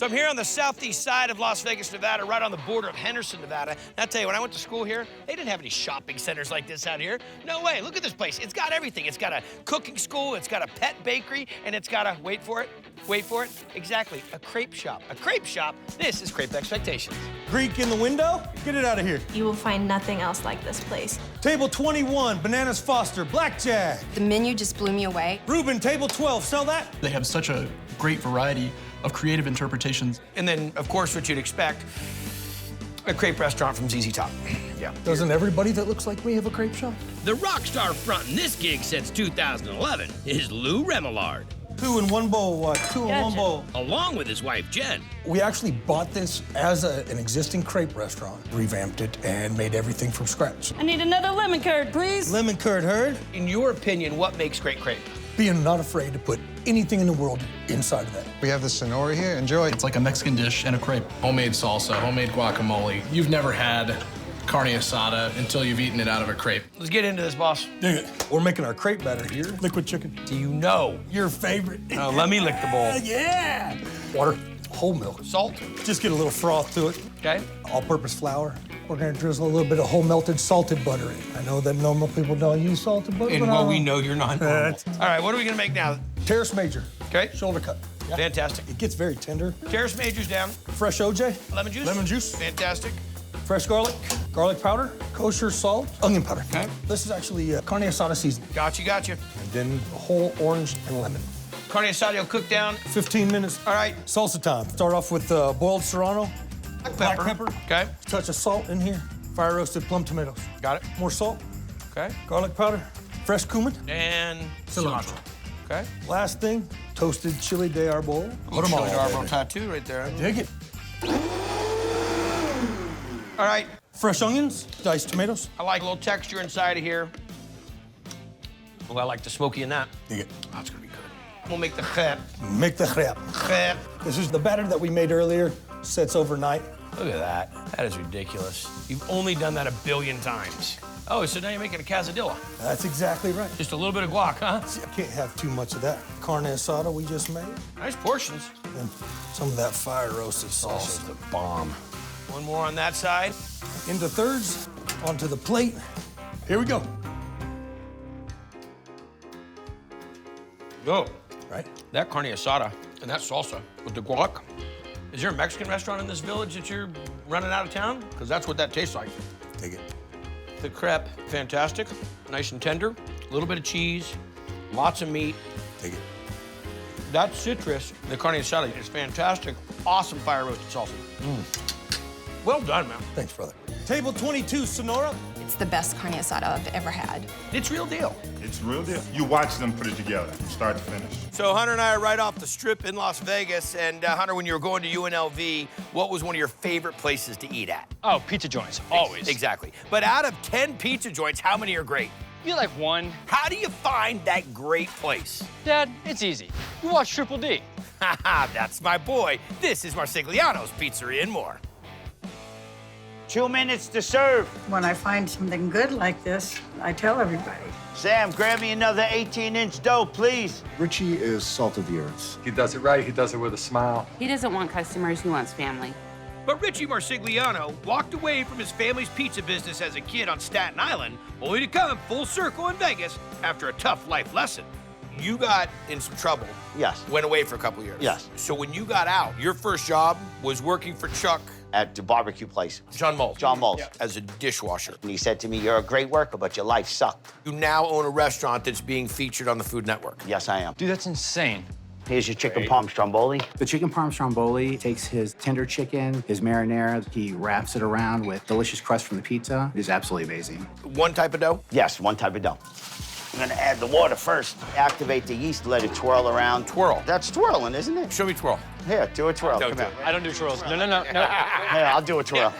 So I'm here on the southeast side of Las Vegas, Nevada, right on the border of Henderson, Nevada. And I'll tell you, when I went to school here, they didn't have any shopping centers like this out here. No way, look at this place. It's got everything. It's got a cooking school, it's got a pet bakery, and it's got a, wait for it, exactly, a crepe shop. A crepe shop, this is Crepe Expectations. Greek in the window? Get it out of here. You will find nothing else like this place. Table 21, Bananas Foster, Blackjack. The menu just blew me away. Reuben, table 12, sell that? They have such a great variety of creative interpretations. And then, of course, what you'd expect, a crepe restaurant from ZZ Top. Yeah. Doesn't everybody that looks like me have a crepe shop? The rock star fronting this gig since 2011 is Lou Remillard, Two in one bowl, what? Two in one bowl. along with his wife, Jen. We actually bought this as an existing crepe restaurant, revamped it, and made everything from scratch. I need another lemon curd, please. Lemon curd, heard? In your opinion, what makes great crepe? Being not afraid to put anything in the world inside of that. We have the Sonora here. Enjoy. It's like a Mexican dish and a crepe. Homemade salsa, homemade guacamole. You've never had Carne Asada until you've eaten it out of a crepe. Let's get into this, boss. Dig it. We're making our crepe batter here. Liquid chicken. Do you know? Your favorite. Oh, let me lick the bowl. Yeah. Water, whole milk. Salt, Just get a little froth to it. okay? All-purpose flour. We're gonna drizzle a little bit of whole melted salted butter in. I know that normal people don't use salted butter, And but well, we know you're not normal. That's- All right, what are we gonna make now? Terrace major. Okay, Shoulder cut. Yeah. fantastic. It gets very tender. Terrace Major's down. Fresh OJ. Lemon juice? Lemon juice. Fantastic. Fresh garlic. Garlic powder. Kosher salt. Onion powder. Okay. This is actually Carne Asada seasoning. Gotcha. And then whole orange and lemon. Carne asada will cook down. 15 minutes. All right. Salsa time. Start off with boiled serrano. Black pepper. Okay, Touch of salt in here. Fire roasted plum tomatoes. got it. More salt. Okay. Garlic powder. Fresh cumin. And Cilantro. Okay. Last thing, toasted chili de arbol. Put them all Chili on. Arbor tattoo right there. Dig it. All right, Fresh onions. Diced tomatoes. I like a little texture inside of here. Oh, I like the smoky in that. Dig it. Oh, it's gonna be good. We'll make the crepe. Make the crepe. Crepe. This is the batter that we made earlier. Sets overnight. Look at that. That is ridiculous. You've only done that 1 billion times. Oh, so now you're making a quesadilla. That's exactly right. Just a little bit of guac, huh? I can't have too much of that. Carne asada we just made. Nice portions. And some of that fire roasted This salsa. is the bomb. One more on that side. Into thirds, onto the plate. Here we go. Go. Right? That carne asada and that salsa with the guac. Is there a Mexican restaurant in this village that you're running out of town? Because that's what that tastes like. Take it. The crepe, fantastic. Nice and tender. A little bit of cheese, lots of meat. Take it. That citrus, the carne asada is fantastic. Awesome fire roasted salsa. Well done, man. Thanks, brother. Table 22, Sonora. It's the best carne asada I've ever had. It's real deal. It's real deal. You watch them put it together from start to finish. So Hunter and I are right off the strip in Las Vegas. And Hunter, when you were going to UNLV, what was one of your favorite places to eat at? Oh, pizza joints, always. Exactly. But out of 10 pizza joints, how many are great? You like one? How do you find that great place? Dad, it's easy. You watch Triple D. Haha, that's my boy. This is Marsigliano's Pizzeria and More. 2 minutes to serve. When I find something good like this, I tell everybody. Sam, grab me another 18-inch dough, please. Richie is salt of the earth. He does it right, he does it with a smile. He doesn't want customers, he wants family. But Richie Marsigliano walked away from his family's pizza business as a kid on Staten Island, only to come full circle in Vegas after a tough life lesson. You got in some trouble. Yes. Went away for a couple years. Yes. So when you got out, your first job was working for Chuck. At the barbecue place. John Moles. John Moles. As a dishwasher. And he said to me, you're a great worker, but your life sucked. You now own a restaurant that's being featured on the Food Network. Yes, I am. Dude, that's insane. Here's your chicken parm stromboli. The chicken parm stromboli takes his tender chicken, his marinara, he wraps it around with delicious crust from the pizza. It is absolutely amazing. One type of dough? Yes, one type of dough. I'm gonna add the water first. Activate the yeast, let it twirl around. Twirl. That's twirling, isn't it? Show me twirl. Here, do a twirl. Don't Come do here. it. I don't do twirls. No. Here, I'll do a twirl.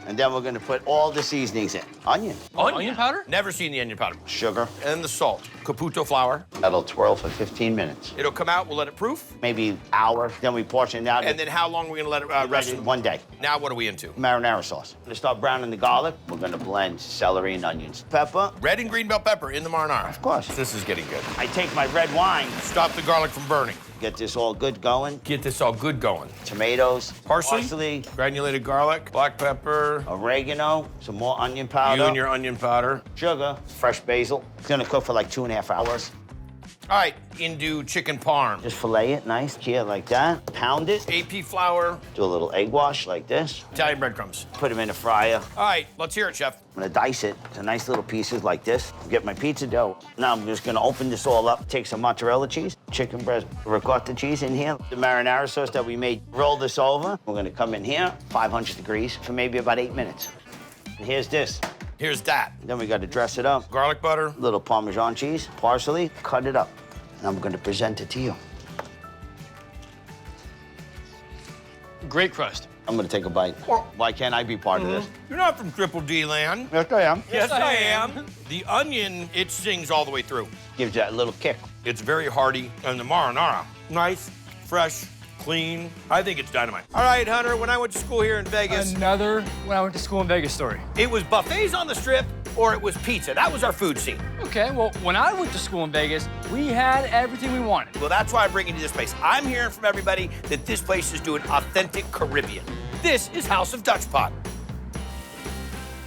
And then we're gonna put all the seasonings in. Onion, Onion powder? Never seen the onion powder. sugar. And the salt. Caputo flour. That'll twirl for 15 minutes. It'll come out, we'll let it proof. Maybe hour, then we portion it out. And then how long are we gonna let it rest? Ready 1 day. Now what are we into? Marinara sauce. We're gonna start browning the garlic. We're gonna blend celery and onions. Pepper. Red and green bell pepper in the marinara. Of course. This is getting good. I take my red wine. Stop the garlic from burning. Get this all good going. Get this all good going. Tomatoes. Parsley. Granulated garlic. Black pepper. Oregano. Some more onion powder. You and your onion powder. Sugar. Fresh basil. It's gonna cook for like 2.5 hours. All right, into chicken parm. Just fillet it nice here like that. Pound it. AP flour. Do a little egg wash like this. Italian breadcrumbs. Put them in the fryer. All right, let's hear it, Chef. I'm gonna dice it to nice little pieces like this. Get my pizza dough. Now I'm just gonna open this all up. Take some mozzarella cheese, chicken breast, ricotta cheese in here. The marinara sauce that we made. Roll this over. We're gonna come in here, 500 degrees for maybe about 8 minutes. And here's this. Here's that. Then we gotta dress it up. Garlic butter. Little Parmesan cheese, parsley, cut it up. And I'm gonna present it to you. Great crust. I'm gonna take a bite. Why can't I be part of this? You're not from Triple D land. Yes, I am. Yes, I am. The onion, it sings all the way through. Gives you that little kick. It's very hearty. And the marinara, nice, fresh, clean. I think it's dynamite. All right, Hunter, when I went to school here in Vegas, Another when I went to school in Vegas story. it was buffets on the strip or it was pizza. That was our food scene. Okay, well, when I went to school in Vegas, we had everything we wanted. Well, that's why I'm bringing you to this place. I'm hearing from everybody that this place is doing authentic Caribbean. This is House of Dutch Pot.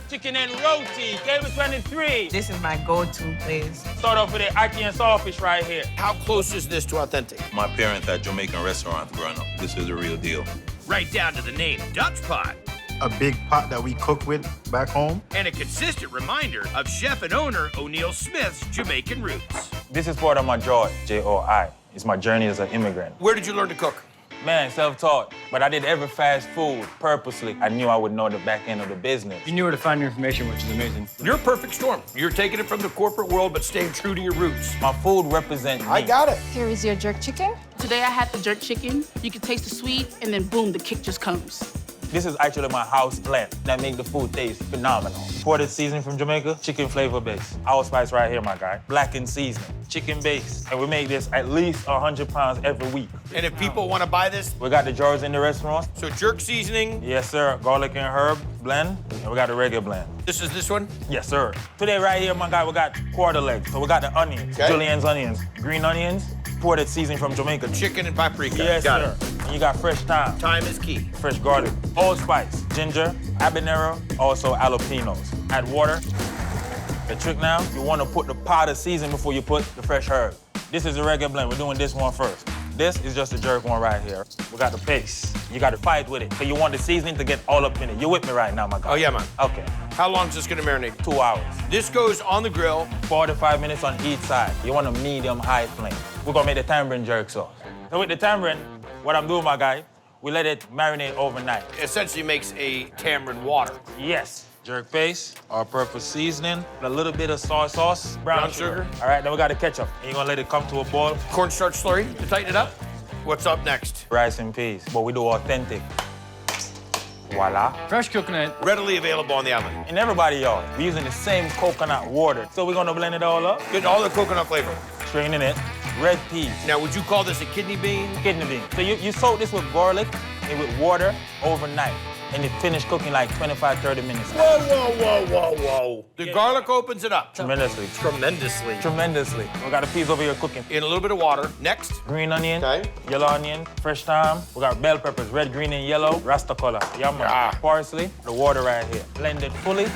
Chicken and roti, table 23. This is my go-to place. Start off with the ackee and saltfish right here. How close is this to authentic? My parents had Jamaican restaurants growing up. This is the real deal. Right down to the name Dutch Pot. A big pot that we cook with back home. And a consistent reminder of chef and owner O'Neil Smith's Jamaican roots. This is part of my joy, J-O-I. It's my journey as an immigrant. Where did you learn to cook? Man, self-taught. But I did every fast food purposely. I knew I would know the back end of the business. You knew where to find your information, which is amazing. You're a perfect storm. You're taking it from the corporate world, but staying true to your roots. My food represents me. I got it. Here is your jerk chicken. Today I had the jerk chicken. You can taste the sweet, and then boom, the kick just comes. This is actually my house blend that make the food taste phenomenal. Imported seasoning from Jamaica, chicken flavor base. Allspice right here, my guy. Blackened seasoning, chicken base. And we make this at least 100 pounds every week. And if people want to buy this? We got the jars in the restaurant. So jerk seasoning? Yes, sir. Garlic and herb blend. And we got the regular blend. This is this one? Yes, sir. Today right here, my guy, we got quarter legs. So we got the onions, julienne's onions, green onions, imported seasoning from Jamaica. Chicken and paprika. Yes, got sir. it. And you got fresh thyme. Thyme is key. Fresh garlic, allspice, ginger, habanero, also jalapenos. Add water. The trick now, you want to put the powder season before you put the fresh herb. This is a regular blend. We're doing this one first. This is just a jerk one right here. We got the paste. You got to fight with it. So you want the seasoning to get all up in it. You with me right now, my guy? Oh, yeah, man. Okay. How long is this going to marinate? 2 hours. This goes on the grill. 45 minutes on each side. You want a medium-high flame. We're going to make the tamarind jerk sauce. So with the tamarind, what I'm doing, my guy, we let it marinate overnight. Essentially makes a tamarind water. Yes. Jerk paste, all-purpose seasoning, a little bit of soy sauce, brown sugar. All right, then we got the ketchup. And you're gonna let it come to a boil. Cornstarch slurry to tighten it up. What's up next? Rice and peas, but we do authentic. Voila. Fresh coconut. Readily available on the island. In everybody, y'all, we're using the same coconut water. So we're gonna blend it all up. Get all the coconut flavor. Straining it. Red peas. Now, would you call this a kidney bean? Kidney bean. So you soak this with garlic and with water overnight. And it finished cooking like 25, 30 minutes. Whoa, whoa, whoa, whoa, whoa. The garlic opens it up. Tremendously. Tremendously. Tremendously. We got the peas over here cooking. In a little bit of water. Next. Green onion, yellow onion, fresh thyme. We got bell peppers, red, green, and yellow. Rasta color. Yum. Parsley, the water right here. Blend it fully.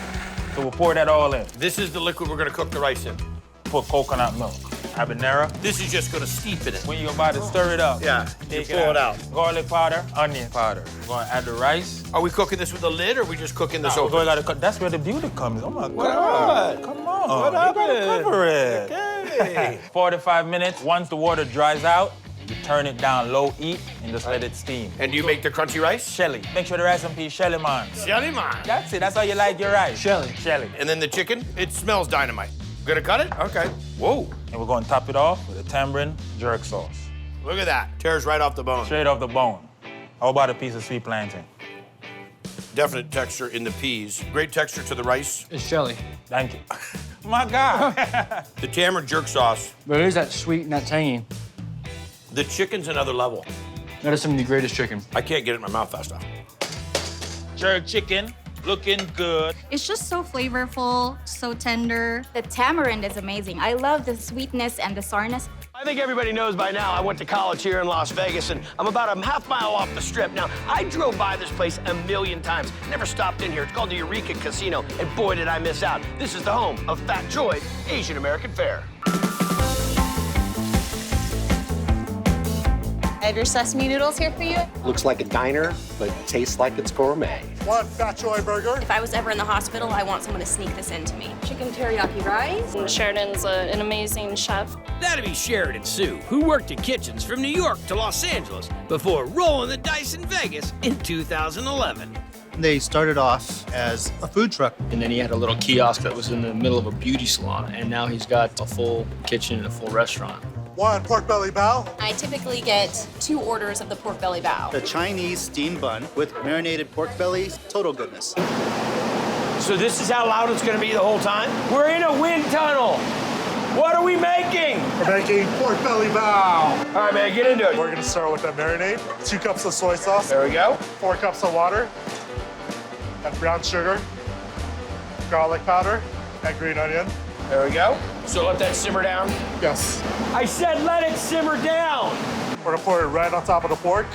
So we'll pour that all in. This is the liquid we're gonna cook the rice in. Put coconut milk. Habanero. This is just gonna steep in it. When you're about to stir it up, yeah, take pull it out. Garlic powder, onion powder. We're gonna add the rice. Are we cooking this with a lid, or are we just cooking this open? We gotta cook. That's where the beauty comes. Oh my God! Come on! What happened? You gotta cover it. Okay. 45 minutes. Once the water dries out, you turn it down low heat and just let it steam. And do you make the crunchy rice? Shelly. Make sure the rice and peas shelly, man. Shelly, man. That's it. That's how you like your rice. Shelly. Shelly. And then the chicken, it smells dynamite. Gonna cut it? Okay. Whoa. And we're gonna top it off with a tamarind jerk sauce. Look at that. Tears right off the bone. Straight off the bone. How about a piece of sweet plantain? Definite texture in the peas. Great texture to the rice. It's Shelly. Thank you. My God. The tamarind jerk sauce. But it is that sweet and that tangy. The chicken's another level. That is some of the greatest chicken. I can't get it in my mouth fast enough. Jerk chicken. Looking good. It's just so flavorful, so tender. The tamarind is amazing. I love the sweetness and the sourness. I think everybody knows by now I went to college here in Las Vegas, and I'm about a half mile off the strip. Now, I drove by this place a million times, never stopped in here. It's called the Eureka Casino, and boy, did I miss out. This is the home of Fat Choy Asian American Fare. I have your sesame noodles here for you. Looks like a diner, but tastes like it's gourmet. One Fat Choy burger. If I was ever in the hospital, I want someone to sneak this into me. Chicken teriyaki rice. And Sheridan's an amazing chef. That'd be Sheridan Sue, who worked in kitchens from New York to Los Angeles before rolling the dice in Vegas in 2011. They started off as a food truck. And then he had a little kiosk that was in the middle of a beauty salon, and now he's got a full kitchen and a full restaurant. One Pork Belly Bao. I typically get 2 orders of the Pork Belly Bao. The Chinese steamed bun with marinated pork bellies, total goodness. So this is how loud it's gonna be the whole time? We're in a wind tunnel. What are we making? We're making Pork Belly Bao. All right, man, get into it. We're gonna start with that marinade. 2 cups of soy sauce. There we go. 4 cups of water. And brown sugar. Garlic powder. And green onion. There we go. So let that simmer down? Yes. I said let it simmer down. We're gonna pour it right on top of the pork.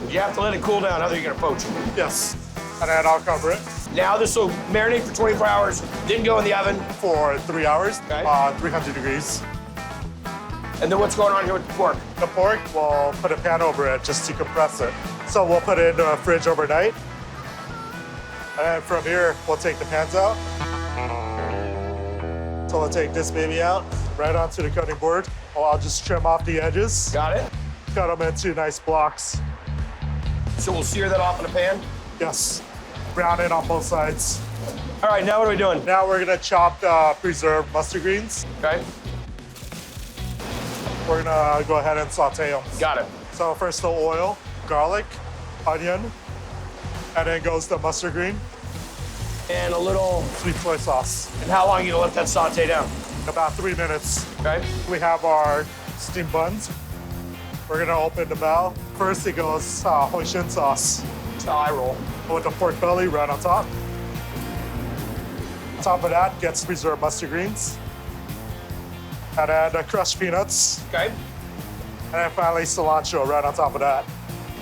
You have to let it cool down, otherwise you're gonna poach it. Yes. And then I'll cover it. Now this will marinate for 24 hours, then go in the oven. For 3 hours, okay. 300 degrees. And then what's going on here with the pork? The pork, we'll put a pan over it just to compress it. So we'll put it in the fridge overnight. And then from here, we'll take the pans out. So we'll take this baby out, right onto the cutting board. I'll just trim off the edges. Got it. Cut them into nice blocks. So we'll sear that off in a pan? Yes. Brown it on both sides. All right, now what are we doing? Now we're gonna chop the preserved mustard greens. Okay. We're gonna go ahead and saute them. Got it. So first the oil, garlic, onion, and then goes the mustard green. And a little sweet soy sauce. And how long are you gonna let that saute down? About 3 minutes. Okay. We have our steamed buns. We're gonna open the bao. First it goes Hoisin sauce. That's how I roll. With the pork belly right on top. On top of that gets preserved mustard greens. And then the crushed peanuts. Okay. And then finally cilantro right on top of that.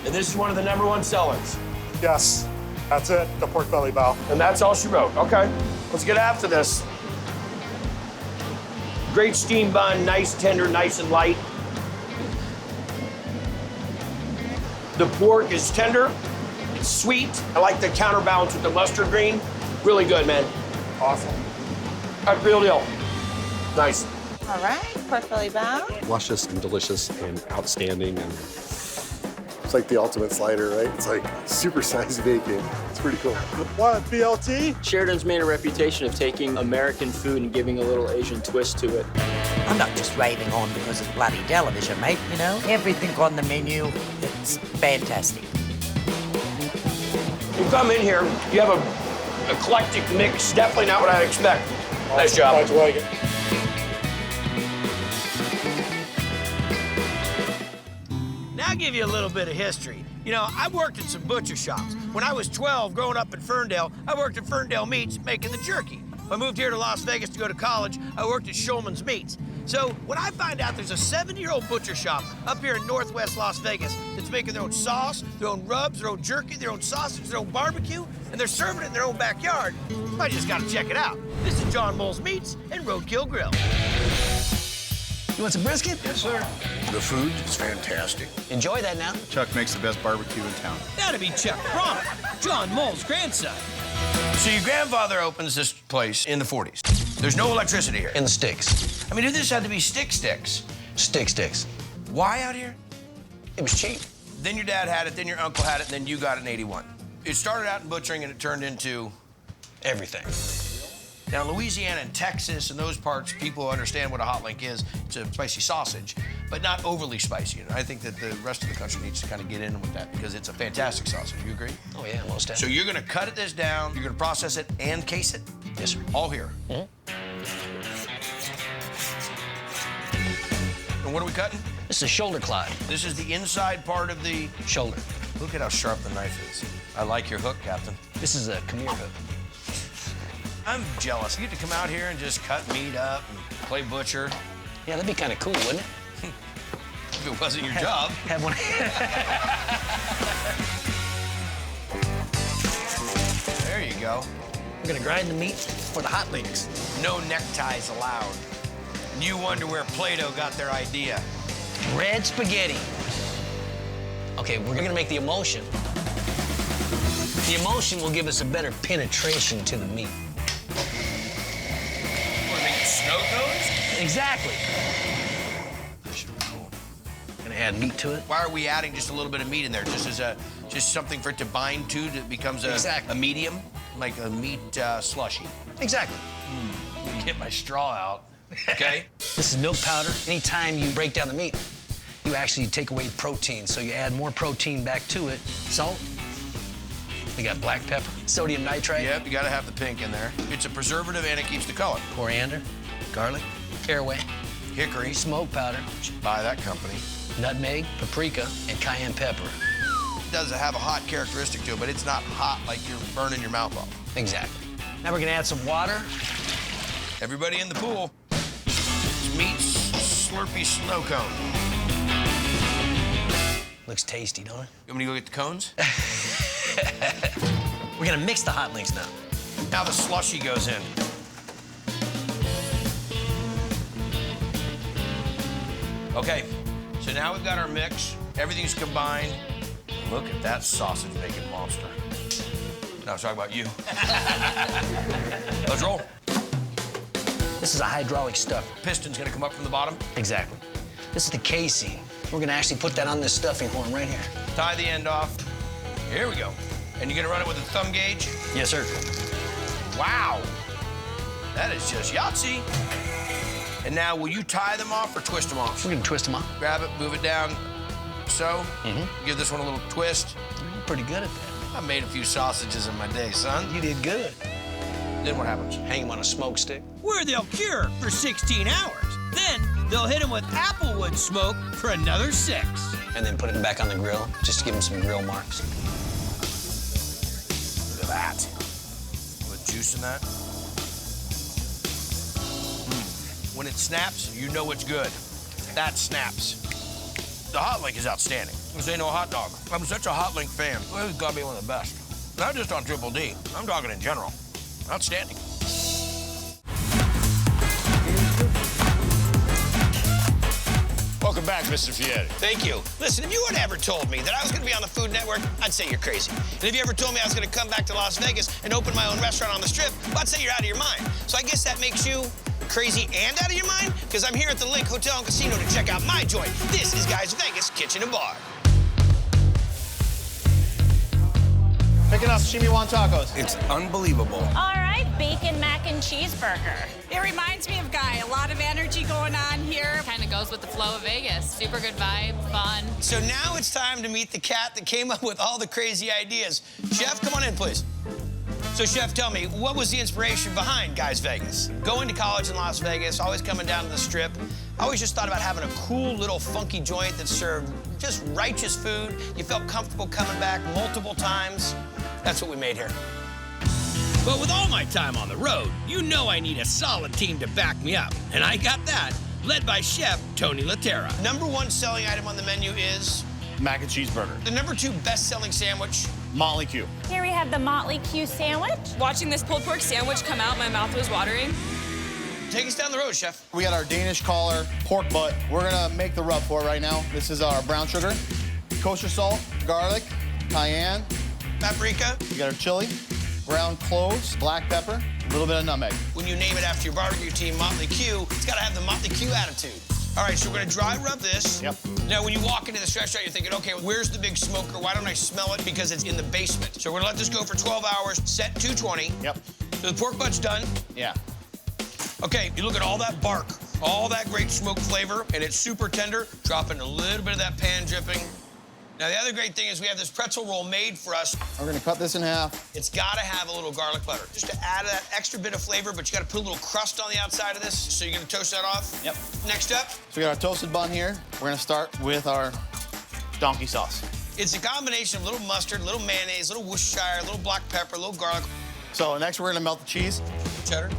And this is one of the #1 sellers? Yes. That's it, the pork belly bao. And that's all she wrote. Okay, let's get after this. Great steamed bun, nice tender, nice and light. The pork is tender, it's sweet. I like the counterbalance with the mustard green. Really good, man. Awesome. Real deal. Nice. All right, Pork Belly Bao. Luscious and delicious and outstanding. And it's like the ultimate slider, right? It's like super-sized bacon. It's pretty cool. What, BLT? Sheridan's made a reputation of taking American food and giving a little Asian twist to it. I'm not just raving on because it's bloody television, mate, you know? Everything on the menu, it's fantastic. You come in here, you have a eclectic mix. Definitely not what I'd expect. Nice job. How'd you like it? Now I'll give you a little bit of history. You know, I worked at some butcher shops. When I was 12, growing up in Ferndale, I worked at Ferndale Meats making the jerky. When I moved here to Las Vegas to go to college, I worked at Shulman's Meats. So when I find out there's a 70-year-old butcher shop up here in Northwest Las Vegas that's making their own sauce, their own rubs, their own jerky, their own sausage, their own barbecue, and they're serving it in their own backyard, I just gotta check it out. This is John Mole's Meats and Roadkill Grill. You want some brisket? Yes, sir. The food is fantastic. Enjoy that now. Chuck makes the best barbecue in town. That'd be Chuck Bronner, John Mole's grandson. So your grandfather opens this place in the 40s. There's no electricity here. In the sticks. I mean, this had to be sticks. Sticks. Why out here? It was cheap. Then your dad had it, then your uncle had it, and then you got it in '81. It started out in butchering and it turned into everything. Now, Louisiana and Texas and those parts, people understand what a hot link is. It's a spicy sausage, but not overly spicy. You know, I think that the rest of the country needs to kind of get in with that because it's a fantastic sausage. You agree? Oh, yeah, most definitely. So you're going to cut this down, you're going to process it and case it? Yes, sir. All here? Mm-hmm. And what are we cutting? This is a shoulder clod. This is the inside part of the shoulder. Look at how sharp the knife is. I like your hook, Captain. This is a Khmer hook. I'm jealous. You get to come out here and just cut meat up and play butcher. Yeah, that'd be kind of cool, wouldn't it? if it wasn't your job. Have one. There you go. We're gonna grind the meat for the hot links. No neckties allowed. And you wonder where Play-Doh got their idea. Red spaghetti. Okay, we're gonna make the emulsion. The emulsion will give us a better penetration to the meat. What, make it snow cones? Exactly. Gonna add meat to it. Why are we adding just a little bit of meat in there? Just as something for it to bind to that becomes a medium? Like a meat slushy. Exactly. Get my straw out. Okay? This is milk powder. Anytime you break down the meat, you actually take away protein, so you add more protein back to it. Salt. We got black pepper, sodium nitrite. Yep, you gotta have the pink in there. It's a preservative and it keeps the color. Coriander, garlic, caraway, hickory, smoke powder. Should buy that company. Nutmeg, paprika, and cayenne pepper. It does have a hot characteristic to it, but it's not hot like you're burning your mouth off. Exactly. Now we're gonna add some water. Everybody in the pool. It's meat slurpy snow cone. Looks tasty, don't it? You want me to go get the cones? We're gonna mix the hot links now. Now the slushy goes in. Okay, so now we've got our mix. Everything's combined. Look at that sausage-making monster. Now I was talking about you. Let's roll. This is a hydraulic stuffer. Piston's gonna come up from the bottom? Exactly. This is the casing. We're gonna actually put that on this stuffing horn right here. Tie the end off. Here we go. And you're gonna run it with a thumb gauge? Yes, sir. Wow. That is just Yahtzee. And now, will you tie them off or twist them off? We're gonna twist them off. Grab it, move it down. So, give this one a little twist. You're pretty good at that. I made a few sausages in my day, son. You did good. Then what happens? Hang them on a smoke stick. Where they'll cure for 16 hours. Then they'll hit them with applewood smoke for another 6. And then put them back on the grill, just to give them some grill marks. Look at that. Put juice in that. When it snaps, you know it's good. That snaps. The hot link is outstanding. This ain't no hot dog. I'm such a hot link fan. Well, it's gotta be one of the best. Not just on Triple D. I'm talking in general. Outstanding. Welcome back, Mr. Fieri. Thank you. Listen, if you had ever told me that I was going to be on the Food Network, I'd say you're crazy. And if you ever told me I was going to come back to Las Vegas and open my own restaurant on the Strip, I'd say you're out of your mind. So I guess that makes you crazy and out of your mind? Because I'm here at the Link Hotel and Casino to check out my joint. This is Guys Vegas Kitchen and Bar. Picking up Shimiwan tacos. It's unbelievable. All right, bacon mac and cheeseburger. It reminds me of Guy. A lot of energy going on here. Kind of goes with the flow of Vegas. Super good vibe, fun. So now it's time to meet the cat that came up with all the crazy ideas. Chef, come on in, please. So, Chef, tell me, what was the inspiration behind Guys Vegas? Going to college in Las Vegas, always coming down to the Strip, I always just thought about having a cool little funky joint that served just righteous food. You felt comfortable coming back multiple times. That's what we made here. But with all my time on the road, you know I need a solid team to back me up. And I got that, led by Chef Tony Laterra. #1 selling item on the menu is? Mac and cheeseburger. The #2 best-selling sandwich? Motley Que. Here we have the Motley Que Sandwich. Watching this pulled pork sandwich come out, my mouth was watering. Take us down the road, Chef. We got our Danish collar pork butt. We're gonna make the rub for it right now. This is our brown sugar, kosher salt, garlic, cayenne, paprika. We got our chili, ground cloves, black pepper, a little bit of nutmeg. When you name it after your barbecue team, Motley Que, it's gotta have the Motley Que attitude. All right, so we're gonna dry rub this. Yep. Now, when you walk into this restaurant, you're thinking, okay, where's the big smoker? Why don't I smell it? Because it's in the basement. So we're gonna let this go for 12 hours, set 220. Yep. So the pork butt's done. Yeah. Okay, you look at all that bark, all that great smoke flavor, and it's super tender. Drop in a little bit of that pan dripping. Now, the other great thing is we have this pretzel roll made for us. We're gonna cut this in half. It's gotta have a little garlic butter, just to add that extra bit of flavor, but you gotta put a little crust on the outside of this, so you're gonna toast that off? Yep. Next up? So we got our toasted bun here. We're gonna start with our donkey sauce. It's a combination of a little mustard, a little mayonnaise, a little Worcestershire, a little black pepper, a little garlic. So next we're gonna melt the cheese. Cheddar.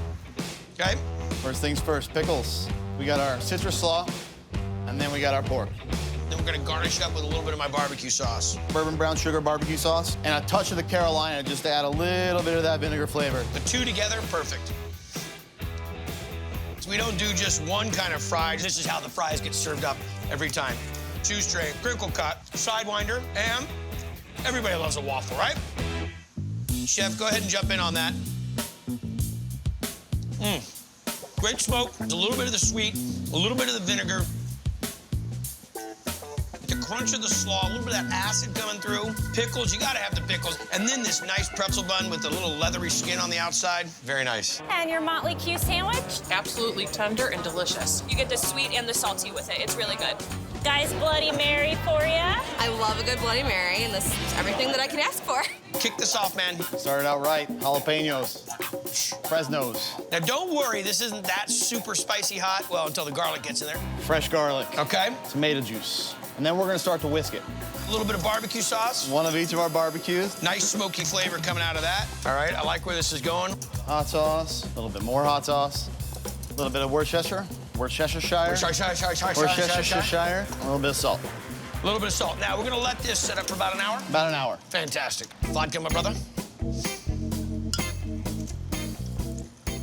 Okay. First things first, pickles. We got our citrus slaw, and then we got our pork. Then we're gonna garnish up with a little bit of my barbecue sauce. Bourbon brown sugar barbecue sauce, and a touch of the Carolina just to add a little bit of that vinegar flavor. The two together, perfect. So we don't do just one kind of fry. This is how the fries get served up every time. Two-string, crinkle cut, sidewinder, and everybody loves a waffle, right? Chef, go ahead and jump in on that. Great smoke, a little bit of the sweet, a little bit of the vinegar, the crunch of the slaw, a little bit of that acid coming through. Pickles, you gotta have the pickles. And then this nice pretzel bun with the little leathery skin on the outside. Very nice. And your Motley Que Sandwich? Absolutely tender and delicious. You get the sweet and the salty with it. It's really good. Guys, Bloody Mary for ya? I love a good Bloody Mary, and this is everything that I could ask for. Kick this off, man. Started out right. Jalapenos, Fresnos. Now, don't worry, this isn't that super spicy hot, well, until the garlic gets in there. Fresh garlic. Okay. Tomato juice. And then we're gonna start to whisk it. A little bit of barbecue sauce. One of each of our barbecues. Nice smoky flavor coming out of that. All right, I like where this is going. Hot sauce, a little bit more hot sauce. A little bit of Worcestershire. Worcestershire. Worcestershire. A little bit of salt. A little bit of salt. Now, we're gonna let this set up for about an hour? About an hour. Fantastic. Vodka, my brother.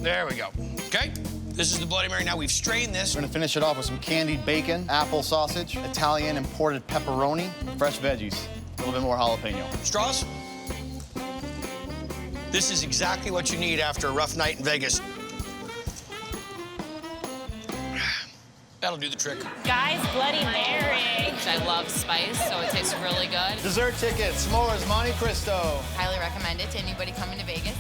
There we go. Okay, this is the Bloody Mary. Now we've strained this. We're gonna finish it off with some candied bacon, apple sausage, Italian imported pepperoni, fresh veggies, a little bit more jalapeno. Straws? This is exactly what you need after a rough night in Vegas. That'll do the trick. Guys, Bloody Mary. I love spice, so it tastes really good. Dessert tickets, s'mores, Monte Cristo. Highly recommend it to anybody coming to Vegas.